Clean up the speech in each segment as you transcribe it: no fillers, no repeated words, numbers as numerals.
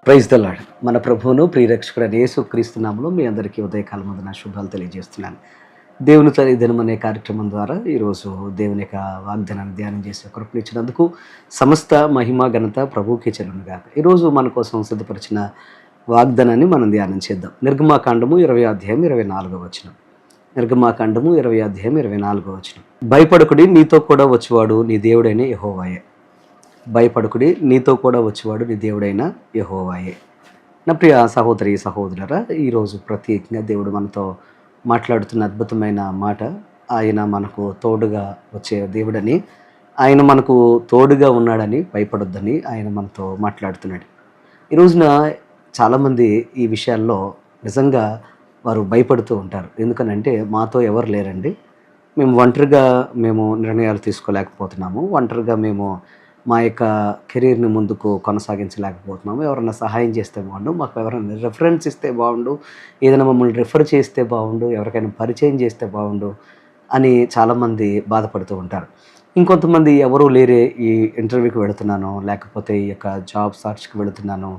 Praise the lord. మన ప్రభువును ప్రియరక్షకుడైన యేసుక్రీస్తు నామములో మీ అందరికీ ఉదయకాలం ముందు నా శుభాలు తెలియజేస్తున్నాను. దేవుని దినం అనే కార్యక్రమం ద్వారా ఈరోజు దేవుని యొక్క వాగ్దానాన్ని ధ్యానం చేసే కృపనిచ్చినందుకు సమస్త మహిమ ఘనత ప్రభువుకే చెల్లునుగాక. ఈరోజు మన కోసం సిద్ధపరిచిన వాగ్దానాన్ని మనం ధ్యానం చేద్దాం. నిర్గమాకాండము 20 అధ్యాయం 24వ వచనం. నిర్గమాకాండము 20 అధ్యాయం 24వ వచనం. భయపడకుడి, నీతో కూడా వచ్చేవాడు నీ దేవుడైన యెహోవాయే. భయపడకుడి, నీతో కూడా వచ్చేవాడు నీ దేవుడైన యెహోవాయే. నా ప్రియ సహోదరి సహోదరులారా, ఈరోజు ప్రత్యేకంగా దేవుడు మనతో మాట్లాడుతున్న అద్భుతమైన మాట, ఆయన మనకు తోడుగా వచ్చే దేవుడని, ఆయన మనకు తోడుగా ఉన్నాడని, భయపడొద్దని ఆయన మనతో మాట్లాడుతున్నాడు. ఈ రోజున చాలామంది ఈ విషయాల్లో నిజంగా వారు భయపడుతూ ఉంటారు. ఎందుకనంటే మాతో ఎవరు లేరండి, మేము ఒంటరిగా నిర్ణయాలు తీసుకోలేకపోతున్నాము, ఒంటరిగా మా యొక్క కెరీర్ని ముందుకు కొనసాగించలేకపోతున్నాము, ఎవరైనా సహాయం చేస్తే బాగుండు, మాకు ఎవరైనా రెఫరెన్స్ ఇస్తే బాగుండు, ఏదైనా మమ్మల్ని రిఫర్ చేస్తే బాగుండు, ఎవరికైనా పరిచయం చేస్తే బాగుండు అని చాలామంది బాధపడుతూ ఉంటారు. ఇంకొంతమంది ఎవరూ లేరే, ఈ ఇంటర్వ్యూకి వెళుతున్నాను, లేకపోతే ఈ యొక్క జాబ్ సర్చ్కి వెళుతున్నాను,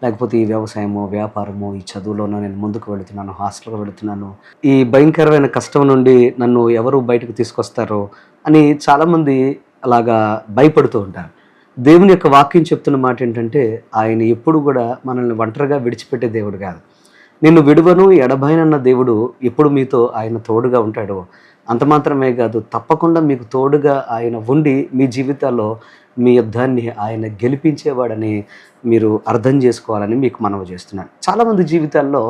లేకపోతే ఈ వ్యవసాయము వ్యాపారము ఈ చదువులోనూ నేను ముందుకు వెళుతున్నాను, హాస్టల్కి వెళుతున్నాను, ఈ భయంకరమైన కష్టం నుండి నన్ను ఎవరు బయటకు తీసుకొస్తారో అని చాలామంది అలాగా భయపడుతూ ఉంటారు. దేవుని యొక్క వాక్యం చెప్తున్న మాట ఏంటంటే, ఆయన ఎప్పుడు కూడా మనల్ని ఒంటరిగా విడిచిపెట్టే దేవుడు కాదు. నిన్ను విడువను ఎడబాయనన్న దేవుడు ఎప్పుడు మీతో ఆయన తోడుగా ఉంటాడు. అంత మాత్రమే కాదు, తప్పకుండా మీకు తోడుగా ఆయన ఉండి మీ జీవితాల్లో మీ యుద్ధాన్ని ఆయన గెలిపించేవాడని మీరు అర్థం చేసుకోవాలని మీకు మనవి చేస్తున్నాను. చాలామంది జీవితాల్లో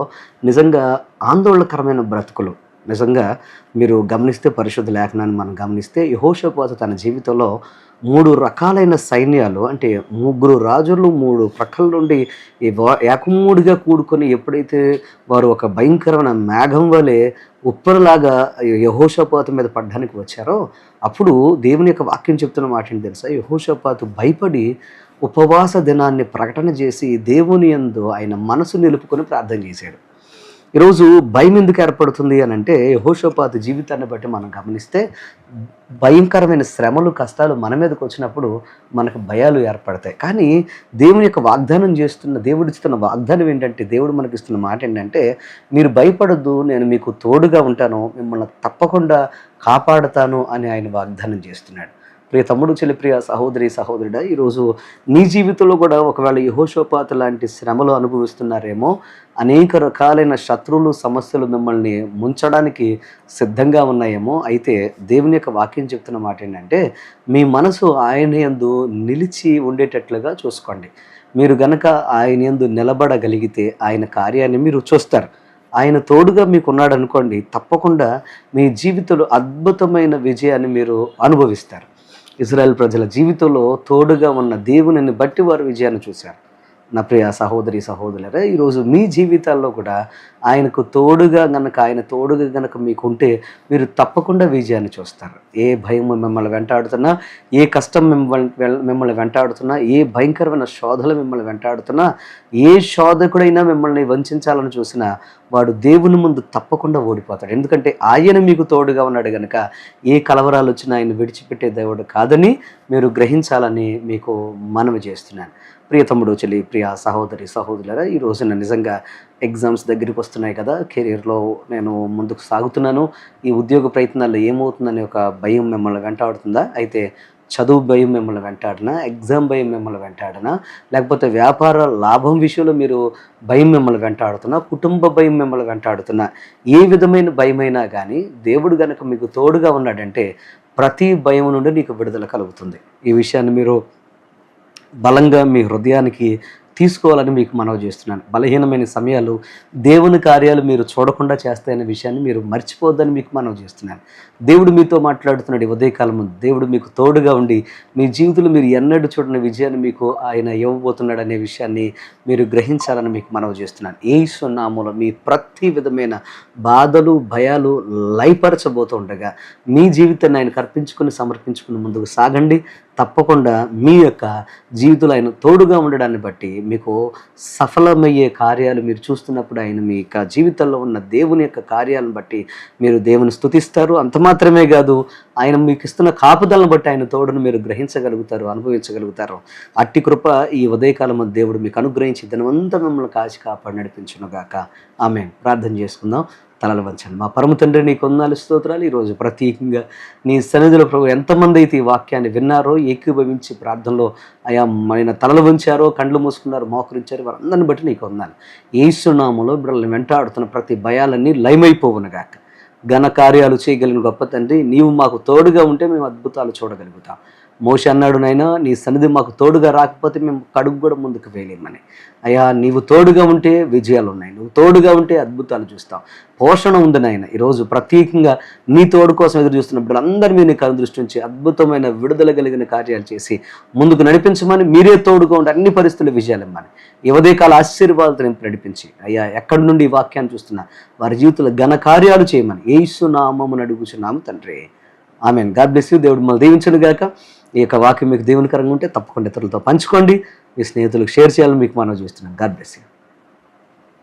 నిజంగా ఆందోళనకరమైన బ్రతుకులు. నిజంగా మీరు గమనిస్తే, పరిశుద్ధ లేఖనాన్ని మనం గమనిస్తే, యెహోషాపాతు తన జీవితంలో 3 రకాలైన సైన్యాలు, అంటే 3 రాజులు 3 ప్రక్కల నుండి ఏకమూడిగా కూడుకొని ఎప్పుడైతే వారు ఒక భయంకరమైన మేఘం వలె ఉప్పరలాగా యెహోషాపాతు మీద పడ్డానికి వచ్చారో, అప్పుడు దేవుని యొక్క వాక్యం చెప్తున్న మాట ఏంటి తెలుసా? యెహోషాపాతు భయపడి ఉపవాస దినాన్ని ప్రకటన చేసి దేవుని యందు ఆయన మనసు నిలుపుకొని ప్రార్థన చేశాడు. ఈరోజు భయం ఎందుకు ఏర్పడుతుంది అని అంటే, యెహోషాపాతు జీవితాన్ని బట్టి మనం గమనిస్తే, భయంకరమైన శ్రమలు కష్టాలు మన మీదకి వచ్చినప్పుడు మనకు భయాలు ఏర్పడతాయి. కానీ దేవుని యొక్క వాగ్దానం చేస్తున్న దేవుడిస్తున్న వాగ్దానం ఏంటంటే, దేవుడు మనకిస్తున్న మాట ఏంటంటే, మీరు భయపడొద్దు, నేను మీకు తోడుగా ఉంటాను, మిమ్మల్ని తప్పకుండా కాపాడుతాను అని ఆయన వాగ్దానం చేస్తున్నాడు. ప్రియ తమ్ముడు, చెల్లి, ప్రియ సహోదరి సహోదరుడా, ఈరోజు నీ జీవితంలో కూడా ఒకవేళ యెహోషాపాతు లాంటి శ్రమలు అనుభవిస్తున్నారేమో, అనేక రకాలైన శత్రువులు సమస్యలు మిమ్మల్ని ముంచడానికి సిద్ధంగా ఉన్నాయేమో. అయితే దేవుని యొక్క వాక్యం చెప్తున్న మాట ఏంటంటే, మీ మనసు ఆయన యందు నిలిచి ఉండేటట్లుగా చూసుకోండి. మీరు గనక ఆయన యందు నిలబడగలిగితే ఆయన కార్యాన్ని మీరు చూస్తారు. ఆయన తోడుగా మీకున్నాడు అనుకోండి, తప్పకుండా మీ జీవితంలో అద్భుతమైన విజయాన్ని మీరు అనుభవిస్తారు. ఇజ్రాయెల్ ప్రజల జీవితంలో తోడుగా ఉన్న దేవునిని బట్టి వారు విజయాన్ని చూశారు. నా ప్రియ సహోదరి సహోదరులారా, ఈరోజు మీ జీవితాల్లో కూడా ఆయన తోడుగా గనక మీకుంటే మీరు విజయాన్ని చూస్తారు. ఏ భయం మిమ్మల్ని వెంటాడుతున్నా, ఏ కష్టం మిమ్మల్ని వెంటాడుతున్నా, ఏ భయంకరమైన శోధలు మిమ్మల్ని వెంటాడుతున్నా, ఏ శోధకుడైనా మిమ్మల్ని వంచాలని చూసినా వాడు దేవుని ముందు తప్పకుండా ఓడిపోతాడు. ఎందుకంటే ఆయన మీకు తోడుగా ఉన్నాడు కనుక ఏ కలవరాలు వచ్చినా ఆయన విడిచిపెట్టే దేవుడు కాదని మీరు గ్రహించాలని మీకు మనవి చేస్తున్నాను. ప్రియ తమ్ముడు, చెల్లి, ప్రియ సహోదరి సహోదరులారా, ఈ రోజున నిజంగా ఎగ్జామ్స్ దగ్గరికి వస్తున్నాయి కదా, కెరీర్లో నేను ముందుకు సాగుతున్నాను, ఈ ఉద్యోగ ప్రయత్నాల్లో ఏమవుతుందనే ఒక భయం మిమ్మల్ని వెంటాడుతుందా? అయితే చదువు భయం మిమ్మల్ని వెంటాడినా, ఎగ్జామ్ భయం మిమ్మల్ని వెంటాడినా, లేకపోతే వ్యాపార లాభం విషయంలో భయం మిమ్మల్ని వెంటాడుతున్నా, కుటుంబ భయం మిమ్మల్ని వెంటాడుతున్నా, ఏ విధమైన భయమైనా కానీ దేవుడు కనుక మీకు తోడుగా ఉన్నాడంటే ప్రతి భయం నుండి నీకు విడుదల కలుగుతుంది. ఈ విషయాన్ని మీరు బలంగా మీ హృదయానికి తీసుకోవాలని మీకు మనవి చేస్తున్నాను. బలహీనమైన సమయాలు దేవుని కార్యాలు మీరు చూడకుండా చేస్తాయనే విషయాన్ని మీరు మర్చిపోద్దని మీకు మనవి చేస్తున్నాను. దేవుడు మీతో మాట్లాడుతున్నాడు. ఉదయకాలం ముందు దేవుడు మీకు తోడుగా ఉండి మీ జీవితంలో మీరు ఎన్నడూ చూడని విజయాన్ని మీకు ఆయన ఇవ్వబోతున్నాడు అనే విషయాన్ని మీరు గ్రహించాలని మీకు మనవి చేస్తున్నాను. యేసు నామములో మీ ప్రతి విధమైన బాధలు భయాలు లయపరచబోతూ ఉండగా మీ జీవితాన్ని ఆయనకు అర్పించుకుని సమర్పించుకుని ముందుకు సాగండి. తప్పకుండా మీ యొక్క జీవితంలో ఆయన తోడుగా ఉండడాన్ని బట్టి మీకు సఫలమయ్యే కార్యాలు మీరు చూస్తున్నప్పుడు ఆయన మీ యొక్క జీవితంలో ఉన్న దేవుని యొక్క కార్యాలను బట్టి మీరు దేవుని స్తుతిస్తారు. అంత మాత్రమే కాదు, ఆయన మీకు ఇస్తున్న కాపుదలను బట్టి ఆయన తోడును మీరు గ్రహించగలుగుతారు, అనుభవించగలుగుతారు. అట్టి కృప ఈ ఉదయకాలం దేవుడు మీకు అనుగ్రహించి దినమంతా మిమ్మల్ని కాచి కాపాడి నడిపించునుగాక. ఆమేన్. ప్రార్థన చేసుకుందాం. తలలు వంచండి. మా పరమ తండ్రి నీకు వందనాలు, స్తోత్రాలు. ఈరోజు ప్రత్యేకంగా నీ సన్నిధిలో ప్రభు ఎంతమంది అయితే ఈ వాక్యాన్ని విన్నారో, ఏకీభవించి ప్రార్థనలో అయా ఆయన తలలు వంచారో, కండ్లు మూసుకున్నారో, మోకరించారో, వారందరిని బట్టి నీకు వందనాలు. యేసు నామములో బిడ్డలను వెంటాడుతున్న ప్రతి భయాలన్నీ లయమైపోవునుగాక. ఘన కార్యాలు చేయగలిగిన గొప్ప తండ్రి, నీవు మాకు తోడుగా ఉంటే మేము అద్భుతాలు చూడగలుగుతాం. మోషే అన్నాడు, నైనా నీ సన్నిధి మాకు తోడుగా రాకపోతే మేము కడుగు కూడా ముందుకు వేయలేమని. అయ్యా నీవు తోడుగా ఉంటే విజయాలు ఉన్నాయి, నువ్వు తోడుగా ఉంటే అద్భుతాలు చూస్తాం. పోషణ ఉంది నాయన. ఈరోజు ప్రత్యేకంగా నీ తోడు కోసం ఎదురు చూస్తున్న బిడ్డలందరి మీద నీ కను దృష్టి ఉంచి అద్భుతమైన విడుదల కలిగిన కార్యాలు చేసి ముందుకు నడిపించమని, మీరే తోడుగా ఉండి అన్ని పరిస్థితులు విజయాలు ఇమ్మని, ఈ ఉదయకాల ఆశీర్వాదాలతో నింపి నడిపించి అయ్యా ఎక్కడి నుండి ఈ వాక్యాన్ని చూస్తున్నా వారి జీవితంలో ఘన కార్యాలు చేయమని యేసు నామమున అడుగుచున్నాము తండ్రి. ఆమేన్. God bless you. దేవుడు మళ్ళీ దీవించును గాక. ఈ యొక్క వాక్యం మీకు దేవునికరంగా ఉంటే తప్పకుండా ఇతరులతో పంచుకోండి, మీ స్నేహితులకు షేర్ చేయాలని మీకు మనం చూస్తున్నాను. God bless you.